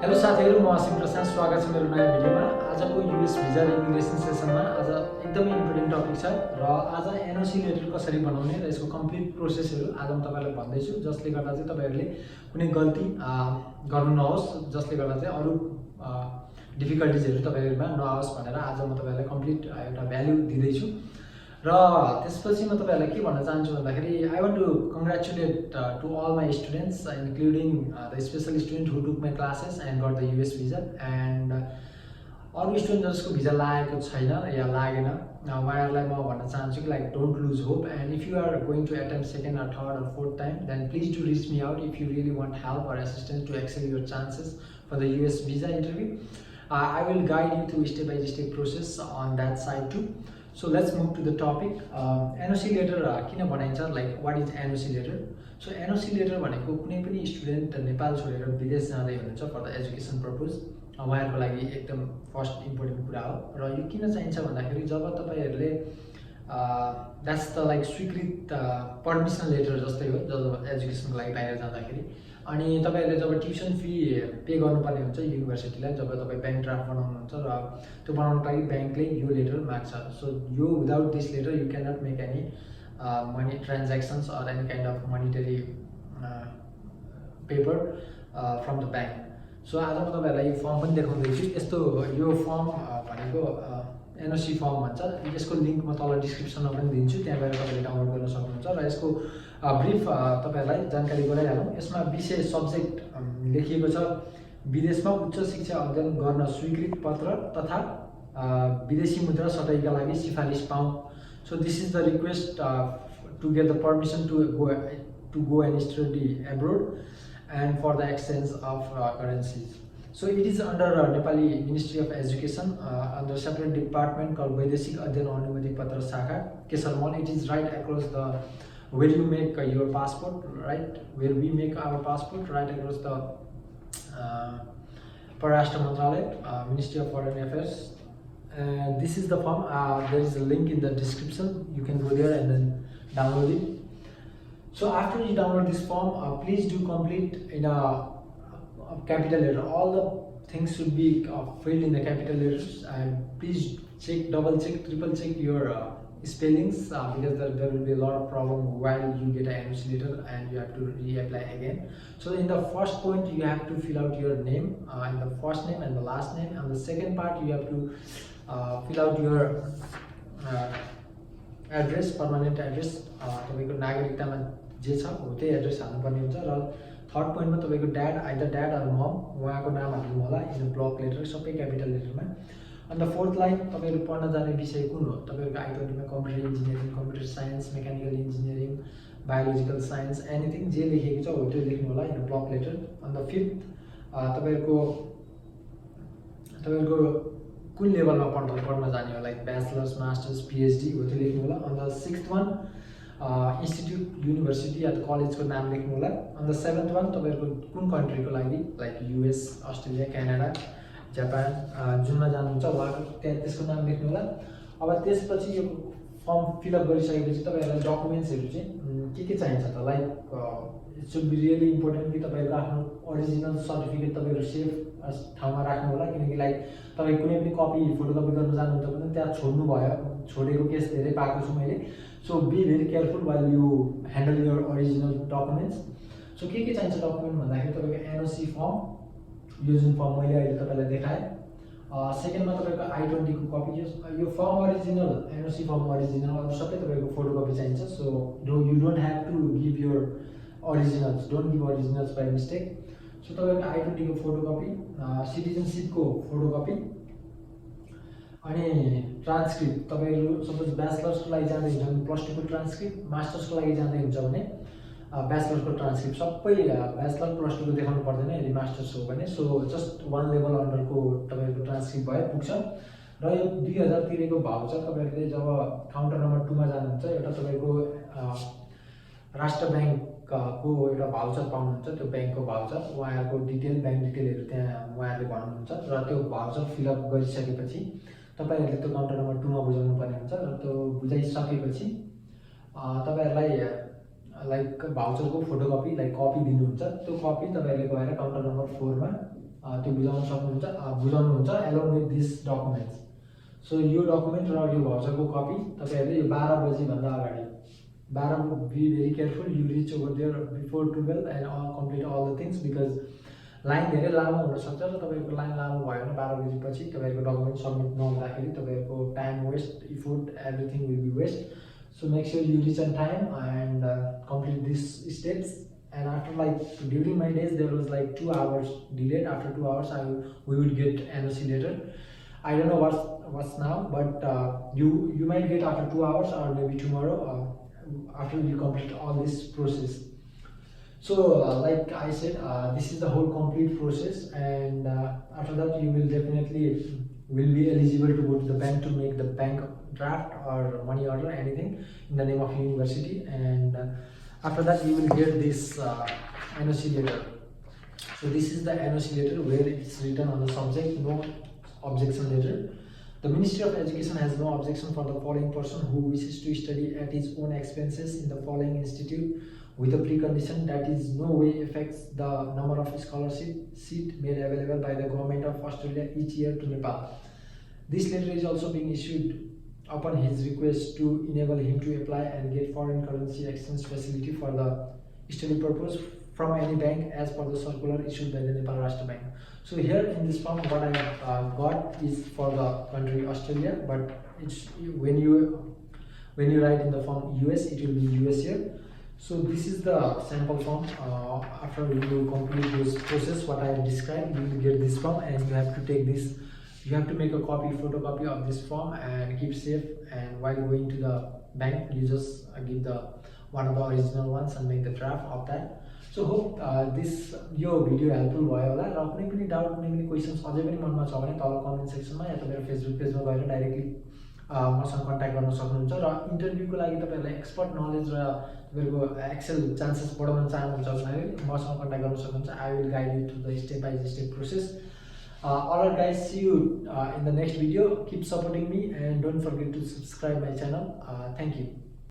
Hello साथीहरु, म अशिम प्रसाई स्वागत छ मेरो नयाँ भिडियोमा। आजको युएस भिजा र इमिग्रेसन सेसनमा आज एकदमै इम्पोर्टेन्ट टपिक छ र आज एनओसी लेटर कसरी बनाउने र यसको कम्प्लिट प्रोसेसहरु आज म तपाईलाई भन्दै छु, जसले गर्दा चाहिँ तपाईहरुले कुनै गल्ती गर्नु नहोस्, जसले गर्दा चाहिँ अरु डिफिकल्टीजहरु तपाईहरुमा नआओस् भनेर आज म तपाईलाई कम्प्लिट एउटा भ्यालु दिदै छु। र त्यसपछि म तपाईहरुलाई के भन्न चाहन्छु भन्दाखेरि I want to congratulate to all my students including the special student who took my classes and got the US visa and अरु स्टुडेन्ट जसको भिजा लागेको छैन या लागेन उहाँहरुलाई म भन्न चाहन्छु कि like don't lose hope and if you are going to attempt second or third or fourth time then please do reach me out if you really want help or assistance to excel your chances for the US visa interview. I will guide you through step by step process on that side too. So let's move to the topic. NOC letter किन बनाइन्छ, like what is NOC letter? So NOC letter भनेको कुनै पनि student Nepal छोडेर विदेश जाँदै हुनुहुन्छ for the education purpose, उहाँहरुको लागि एकदम फर्स्ट इम्पोर्टेन्ट कुरा हो। र यो किन चाहिन्छ भन्दाखेरि जब तपाईहरुले द्याट्स द लाइक स्वीकृत पर्मिसन लेटर जस्तै हो जब एजुकेसनको लागि बाहिर जाँदाखेरि। अनि तपाईहरुले जब ट्युसन फी पे गर्नुपर्ने हुन्छ युनिभर्सिटीलाई, जब तपाई बैंक ड्राफ्ट बनाउनुहुन्छ र त्यो बनाउनको लागि बैंकले यो लेटर माग्छ। सो यो without this letter you can not make any money transactions or any kind of monetary paper from the bank. So आज म तपाईहरुलाई यो फर्म पनि देखाउँदै छु। यस्तो यो फर्म भनेको एनओसी फर्म भन्छ। यसको लिंक म तल डिस्क्रिप्सनमा पनि दिन्छु, त्यहाँ गएर तपाईले डाउनलोड गर्न सक्नुहुन्छ। र यसको ब्रिफ तपाईहरुलाई जानकारी गराइहालौँ। यसमा विषय सब्जेक्ट लेखिएको छ विदेशमा उच्च शिक्षा अध्ययन गर्न स्वीकृत पत्र तथा विदेशी मुद्रा सटैका लागि सिफारिस पाऊँ। So this is the request to get the permission to go and study abroad and for the exchange of currencies. So it is under Nepali Ministry of Education under separate department called वैदेशिक अध्ययन अनुमति पत्र शाखा Kesarmal. It is right across the where you make your passport, right, where we make our passport, right across the Parashtra Mantralaya, Ministry of Foreign Affairs. This is the form. There is a link in the description. You can go there and then download it. So after you download this form, please do complete in a capital letter. All the things should be filled in the capital letters, and please check, double check, triple check your spellings because there will be a lot of problem while you get an NOC letter and you have to reapply again. So in the first point you have to fill out your name and the first name and the last name, and the second part you have to fill out your address, permanent address, तपाईको नागरिकतामा जे छ हो त्यही address हाल्नुपर्ने हुन्छ। र third पोइन्टमा तपाईको ड्याड, आइदर ड्याड अर मम, उहाँको नाम हाल्नु होला इन ब्लक लेटर, सबै क्यापिटल लेटरमा। अनि द फोर्थ लाइन तपाईहरु पढ्न जाने विषय कुन हो, तपाईहरुको आइटोरीमा computer engineering, computer science, mechanical engineering, biological science, anything जे लेखेको छ हो त्यो लेख्नु होला इन ब्लक लेटर। अनि द फिफ्थ तपाईहरुको कुन लेभलमा पढ्न जाने हो, लाइक ब्याचलर्स, मास्टर्स, पीएचडी हो त्यो लेख्नु होला। अनि the sixth one institute, university या कलेजको नाम लेख्नु होला। अनि द सेभेन्थ वान तपाईहरुको कुन कन्ट्रीको लागि, like US, Australia, Canada, Japan जुनमा जानुहुन्छ उहाँको त्यसको नाम लेख्नु होला। अब त्यसपछि यो फर्म फिलअप गरिसकेपछि तपाईहरुलाई डकुमेन्ट्सहरु चाहिँ के चाहिन्छ त, like it should be really important कि तपाईहरुको आफ्नो ओरिजिनल सर्टिफिकेट तपाईहरु सेफ ठाउँमा राख्नु होला, किनकि लाइक तपाई कुनै पनि कपी फोटोकपी गर्न जानुहुन्छ भने त्यहाँ छोडेको केस धेरै पाएको छु मैले। So be very careful while you handle your original documents. So के चाहिन्छ डकुमेन्ट भन्दाखेरि तपाईको एनओसी फर्म, यो जुन फर्म मैले अहिले तपाईलाई देखाएँ। सेकेन्डमा तपाईको I-20 को कपी, यो form original, NOC form original, अरु सबै तपाईको फोटोकपी चाहिन्छ। So you don't have to give your originals, don't give originals by mistake. So तपाईको I-20 को फोटोकपी, सिटिजनशिप को फोटोकपी, अनि ट्रान्सक्रिप्ट। तपाईहरु सपोज ब्याचलर्स को लागि जाँदै हुन्छ भने प्लस 2 को ट्रान्सक्रिप्ट, मास्टर्स को लागि जाँदै हुन्छ भने ब्याचलर्स को ट्रान्सक्रिप्ट, सबै ब्याचलर प्लस 2 को देखाउनु पर्दैन यदि मास्टर्स हो भने। सो जस्ट वान लेभल अन्डरको तपाईहरुको ट्रान्सक्रिप्ट भए पुग्छ। र यो 2000 को भाउचर तपाईहरुले जब काउन्टर नम्बर 2 मा जानुहुन्छ एउटा तपाईको राष्ट्र बैंक को एउटा भाउचर पाउनुहुन्छ, त्यो बैंकको भाउचर, उहाँहरुको डिटेल, बैंक डिटेलहरु त्यहाँ उहाँहरुले भन्नुहुन्छ। र त्यो भाउचर फिलअप गरिसकेपछि तपाईहरुले त्यो काउन्टर नम्बर 2 मा बुझाउनु पर्ने हुन्छ। र त्यो बुझाइसकेपछि तपाईहरुलाई लाइक भाउचरको फोटोकपी, लाइक कपी दिनुहुन्छ। त्यो कपी तपाईहरुले गएर काउन्टर नम्बर 4 मा त्यो बुझाउनुहुन्छ along with this documents. So यो डकुमेन्ट र यो भाउचरको कपी तपाईँहरूले यो 12 बजीभन्दा अगाडि 12 be very careful you reach over there before 12 and complete all the things because line धेरै लामो हुनसक्छ र तपाईँको लाइन लामो भयो भने 12 बजीपछि तपाईँहरूको डकुमेन्ट सब्मिट नहुँदाखेरि तपाईँहरूको time waste effort everything will be waste. So make sure you reach on time and complete this steps. And after like during my days there was like 2 hours delayed. After 2 hours we would get NOC later. I don't know what's now, but you might get after 2 hours or maybe tomorrow after you complete all this process. So like I said, this is the whole complete process, and after that you will definitely will be eligible to go to the bank to make the bank draft or money order, anything in the name of university, and after that you will get this NOC letter. So this is the NOC letter where it's written on the subject no objection letter. The Ministry of Education has no objection for the following person who wishes to study at his own expenses in the following institute with a precondition that is no way affects the number of scholarship seat made available by the government of Australia each year to Nepal. This letter is also being issued upon his request to enable him to apply and get foreign currency exchange facility for the study purpose from any bank as per the circular issued by the Nepal Rashtra Bank. So here in this form what I got is for the country Australia, but it's when you write in the form US it will be US here. So this is the sample form. After you complete this process what I have described, you will get this form and you have to take this. You have to make a photocopy of this form and keep safe, and while going to the bank you just give the one of the original ones and make the draft of that. So hope this यो video helpful भयो होला। र कुनै पनि doubt कुनै पनि questions अझै पनि मनमा छ भने तल कमेन्ट सेक्सनमा या त मेरो फेसबुक पेजमा गएर डाइरेक्टली मसँग कन्ट्याक्ट गर्न सक्नुहुन्छ। र इन्टरभ्यूको लागि तपाईँहरूलाई एक्सपर्ट नलेज र तपाईँहरूको एक्सेल चान्सेस बढाउन चाहनुहुन्छ भने मसँग कन्ट्याक्ट गर्न सक्नुहुन्छ। I will guide you through the step by step process. Alright guys, see you in the next video. Keep supporting me and don't forget to subscribe my channel. Thank you.